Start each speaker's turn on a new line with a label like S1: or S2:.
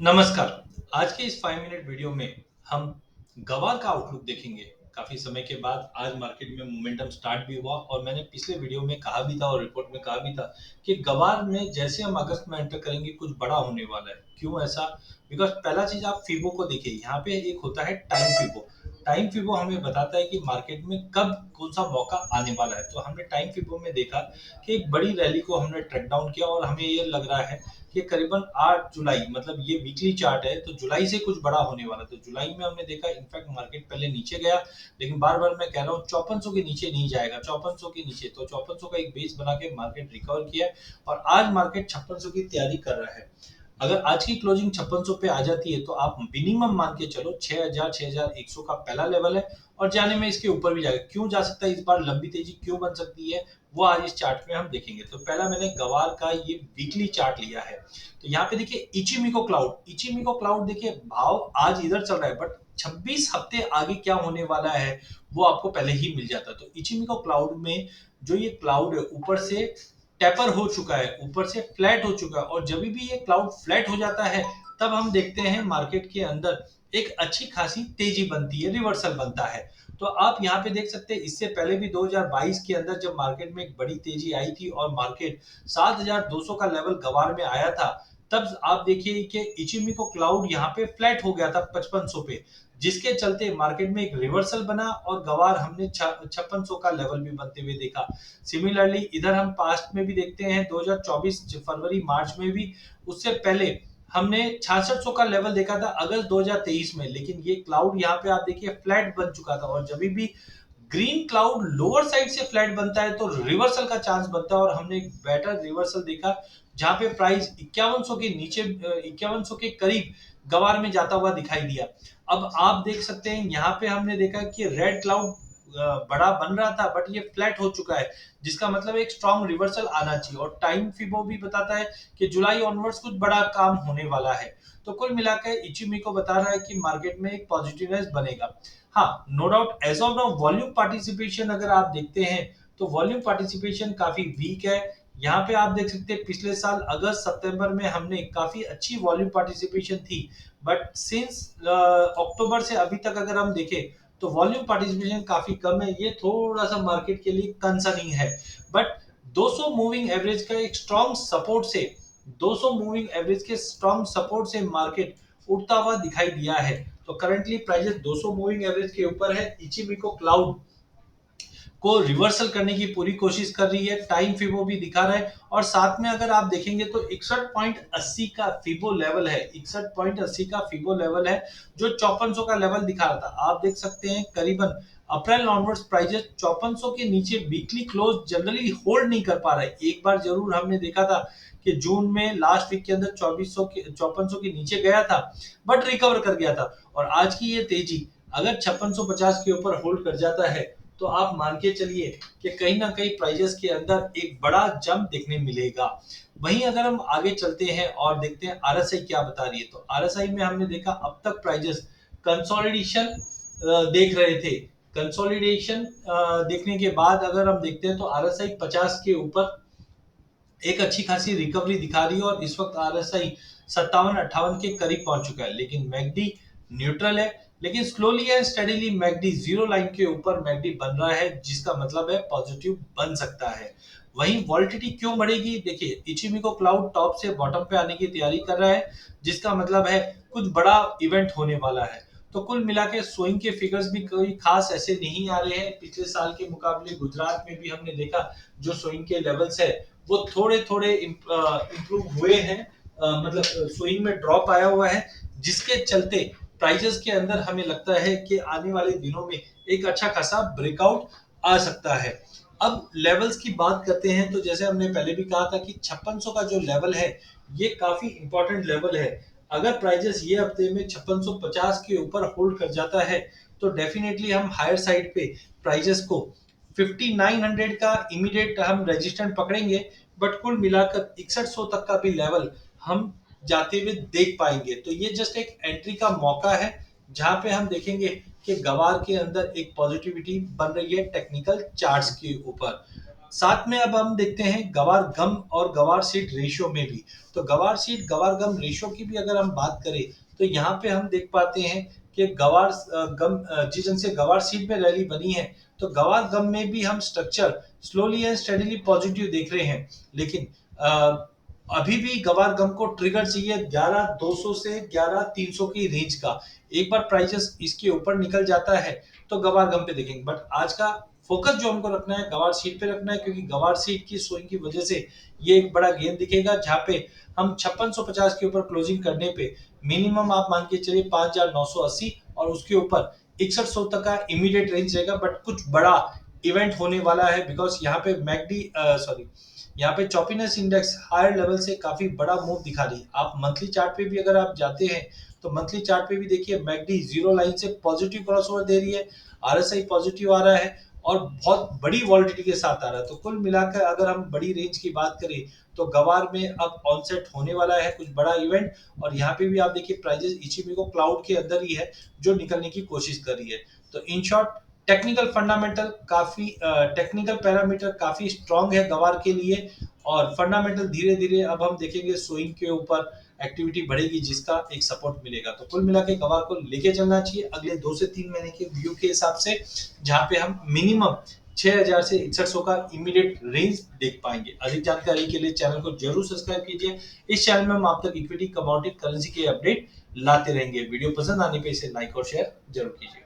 S1: नमस्कार। आज के इस 5 मिनट वीडियो में हम गवाह का आउटलुक देखेंगे। काफ़ी समय के बाद आज मार्केट में मोमेंटम स्टार्ट भी हुआ और मैंने पिछले वीडियो में कहा भी था और रिपोर्ट में कहा भी था कि गवाह में जैसे हम अगस्त में एंटर करेंगे कुछ बड़ा होने वाला है। क्यों ऐसा? बिकॉज़ पहला चीज़ आप फिबो को देखिए, यहाँ पे एक होता है टाइम फिबो। टाइम फिबो हमें बताता है कि मार्केट में कब कौन-सा मौका आने वाला है। तो हमने टाइम फिबो में देखा कि एक बड़ी रैली को हमने ट्रैक डाउन किया और हमें ये लग रहा है कि करीबन 8 जुलाई मतलब ये वीकली चार्ट है तो जुलाई से कुछ बड़ा होने वाला। तो जुलाई में हमने देखा इनफैक्ट मार्केट पहले नीचे गया, लेकिन बार-बार मैं कह रहा हूँ 5400 के नीचे नहीं जाएगा, 5400 के नीचे। तो 5400 का एक बेस बना के मार्केट रिकवर किया है और आज मार्केट 5600 की तैयारी कर रहा है। अगर आज की क्लोजिंग 5600 पे आ जाती है तो आप मिनिमम मान के चलो 6000 6100 का पहला लेवल है और जाने में इसके ऊपर भी जाएगा। क्यों जा सकता है इस बार लंबी तेजी क्यों बन सकती है वो आज इस चार्ट में हम देखेंगे। तो पहला मैंने गवार का ये वीकली चार्ट लिया है। तो यहाँ पे देखिए इचिमिको क्लाउड देखिए भाव आज इधर चल रहा है बट 26 हफ्ते आगे क्या होने वाला है वो आपको पहले ही मिल जाता है। तो इचिमिको क्लाउड में जो ये क्लाउड है ऊपर से टेपर हो चुका है, ऊपर से फ्लैट हो चुका है और जब भी ये क्लाउड फ्लैट हो जाता है तब हम देखते हैं मार्केट के अंदर एक अच्छी खासी तेजी बनती है, रिवर्सल बनता है। तो आप यहाँ पे देख सकते हैं इससे पहले भी 2022 के अंदर जब मार्केट में एक बड़ी तेजी आई थी और मार्केट 7200 का लेवल गवार में आया था, तब आप देखिए कि इचिमिको क्लाउड यहाँ पे फ्लैट हो गया था 5500 पे, जिसके चलते मार्केट में एक रिवर्सल बना और गवार हमने 5600 का लेवल भी बनते हुए देखा। सिमिलरली इधर हम पास्ट में भी देखते हैं 2024 फरवरी मार्च में भी, उससे पहले हमने 6600 का लेवल देखा था अगस्त 2023 में, लेकिन ये क्लाउड यहाँ पे आप देखिए फ्लैट बन चुका था और जब भी ग्रीन क्लाउड लोअर साइड से फ्लैट बनता है तो रिवर्सल का चांस बनता है और हमने एक बेटर रिवर्सल देखा जहां पे प्राइस 5100 के नीचे 5100 के करीब गवार में जाता हुआ दिखाई दिया। अब आप देख सकते हैं यहाँ पे हमने देखा कि रेड क्लाउड बड़ा बन रहा था बट ये फ्लैट हो चुका है, जिसका मतलब एक स्ट्रॉन्ग रिवर्सल आना चाहिए और टाइम फिबो भी बताता है कि जुलाई ऑनवर्ड्स कुछ बड़ा काम होने वाला है। तो कुल मिलाकर इचिमिको बता रहा है कि मार्केट में एक पॉजिटिवनेस बनेगा। हाँ, no doubt as of now volume participation अगर आप देखते हैं तो वॉल्यूम पार्टिसिपेशन काफी वीक है। यहाँ पे आप देख सकते हैं पिछले साल अगस्त सितंबर में हमने काफी अच्छी वॉल्यूम पार्टिसिपेशन थी बट सिंस अक्टूबर से अभी तक अगर हम देखें तो वॉल्यूम पार्टिसिपेशन काफी कम है। ये थोड़ा सा मार्केट के लिए कंसर्निंग है बट 200 मूविंग एवरेज का एक स्ट्रॉन्ग सपोर्ट से 200 मूविंग एवरेज के स्ट्रॉन्ग सपोर्ट से मार्केट उठता हुआ दिखाई दिया है। तो करंटली प्राइसेस 200 मूविंग एवरेज के ऊपर है। इचिमिको क्लाउड को रिवर्सल करने की पूरी कोशिश कर रही है, टाइम फिबो भी दिखा रहा है और साथ में अगर आप देखेंगे तो 61.80 का फिबो लेवल है, 61.80 का फिबो लेवल है जो 5400 का लेवल दिखा रहा था। आप देख सकते हैं करीबन अप्रैल ऑनवर्ड्स प्राइजेस 5400 के नीचे वीकली क्लोज जनरली होल्ड नहीं कर पा रहा है। एक बार जरूर हमने देखा था कि जून में लास्ट वीक के अंदर 2400 के 5400 के नीचे गया था बट रिकवर कर गया था और आज की ये तेजी अगर 5650 के ऊपर होल्ड कर जाता है तो आप मान के चलिए कि कहीं ना कहीं प्राइजेस के अंदर एक बड़ा जंप देखने मिलेगा। वहीं अगर हम आगे चलते हैं और देखते हैं आरएसआई क्या बता रही है तो आरएसआई में हमने देखा अब तक प्राइजेस कंसोलिडेशन देख रहे थे। कंसोलिडेशन देखने के बाद अगर हम देखते हैं तो आरएसआई 50 के ऊपर एक अच्छी खासी रिकवरी दिखा रही है और इस वक्त आरएसआई 57-58 के करीब पहुंच चुका है, लेकिन मैकडी न्यूट्रल है। लेकिन slowly and steadily McD zero line के ऊपर मैकडी बन रहा है, जिसका मतलब है पॉजिटिव बन सकता है। वहीं वॉलिटिलिटी क्यों बढ़ेगी? देखिए इचिमिको क्लाउड टॉप से बॉटम पे आने की तैयारी कर रहा है, जिसका मतलब है कुछ बड़ा इवेंट होने वाला है। तो कुल मिला के सोइंग के फिगर्स भी कोई खास ऐसे नहीं आ रहे हैं। पिछले साल के मुकाबले गुजरात में भी हमने देखा जो सोइंग के लेवल्स है वो थोड़े थोड़े इम्प्रूव हुए हैं। मतलब स्विंग में ड्रॉप आया हुआ है, जिसके चलते प्राइजेस के अंदर हमें लगता है कि आने वाले दिनों में एक अच्छा खासा ब्रेकआउट आ सकता है। अब लेवल्स की बात करते हैं तो जैसे हमने पहले भी कहा था कि 5600 का जो लेवल है ये काफी इंपॉर्टेंट लेवल है। अगर प्राइजेस ये हफ्ते में 5650 के ऊपर होल्ड कर जाता है तो डेफिनेटली हम हायर साइड पे प्राइजेस को 5900 का इमीडिएट हम रेजिस्टेंट पकड़ेंगे बट कुल मिलाकर 6100 तक का भी लेवल हम जाते हुए देख पाएंगे। तो ये जस्ट एक एंट्री का मौका है जहां पे हम देखेंगे कि गवार के अंदर एक पॉजिटिविटी बन रही है टेक्निकल चार्ट्स के ऊपर। साथ में अब हम देखते हैं गवार गम और गवार सीड रेशियो में भी। तो गवार सीड गवार गम रेशियो की भी अगर हम बात करें तो यहाँ पे हम देख पाते हैं कि जिस ढंग से गवार सीड में रैली बनी है, तो गवार गम में भी हम structure slowly and steadily positive देख रहे हैं। लेकिन अभी भी गवार गम को ट्रिगर चाहिए 11,200 से 11,300 की रेंज का। एक बार प्राइसेस इसके ऊपर निकल जाता है तो गवार गम पे देखेंगे, बट आज का फोकस जो हमको रखना है गवार सीट पे रखना है, क्योंकि गवार सीट की स्विंग की वजह से ये एक बड़ा गेन दिखेगा, जहां पे हम 5650 के ऊपर क्लोजिंग करने पे मिनिमम आप मान के चलिए 5,980 और उसके ऊपर 6100 तक का इमीडिएट रेंज रहेगा। बट कुछ बड़ा इवेंट होने वाला है, बिकॉज यहाँ पे मैकडी सॉरी यहाँ पे चॉपीनेस इंडेक्स हायर लेवल से काफी बड़ा मूव दिखा रही है। आप मंथली चार्ट पे भी अगर आप जाते हैं तो मंथली चार्ट पे भी देखिए मैकडी जीरो लाइन से पॉजिटिव क्रॉसओवर दे रही है, आरएसआई पॉजिटिव आ रहा है और बहुत बड़ी वॉलिडिटी के साथ आ रहा है। तो कुल मिलाकर अगर हम बड़ी रेंज की बात करें तो गवार में अब ऑनसेट होने वाला है कुछ बड़ा इवेंट, और यहाँ पे भी आप देखिए प्राइजेस इचिबिको क्लाउड के अंदर ही है जो निकलने की कोशिश कर रही है। तो इन शॉर्ट टेक्निकल पैरामीटर काफी स्ट्रांग है गवार के लिए, और फंडामेंटल धीरे धीरे अब हम देखेंगे स्विंग के ऊपर एक्टिविटी बढ़ेगी जिसका एक सपोर्ट मिलेगा। तो कुल मिला के गवार को लेके चलना चाहिए अगले 2 से 3 महीने के व्यू के हिसाब से, जहां पे हम मिनिमम 6,000 से 6100 का इमीडिएट रेंज देख पाएंगे। अधिक जानकारी के लिए चैनल को जरूर सब्सक्राइब कीजिए। इस चैनल में हम आप तक इक्विटी कमोडिटी करेंसी के अपडेट लाते रहेंगे। वीडियो पसंद आने पे इसे लाइक और शेयर जरूर कीजिए।